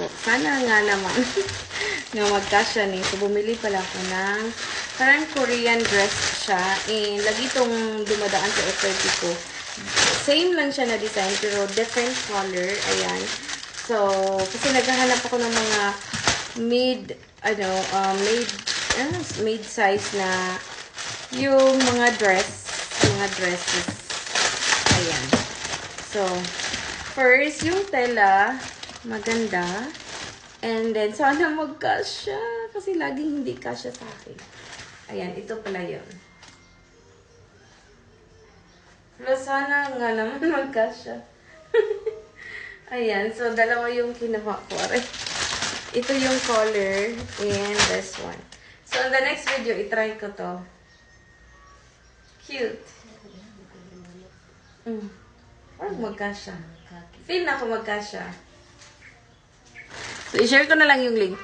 ko. Sana nga naman nga magkasya ni. So, bumili pala ako ng parang Korean dress siya. And lagi itong dumadaan sa FRP ko. Same lang siya na design pero different color. Ayan. So, kasi naghahanap ako ng mga mid size na yung mga dresses. Ayan. So, first, yung tela, maganda. And then, sana magkasya. Kasi laging hindi kasya sa akin. Ayan, ito pala yun. Pero sana nga naman magkasya. Ayan, so dalawa yung kinuha ko. Ito yung color and this one. So, in the next video, itry ko to. Cute. Parang magkasya. Feel na ako magkasya. So, i-share ko na lang yung link.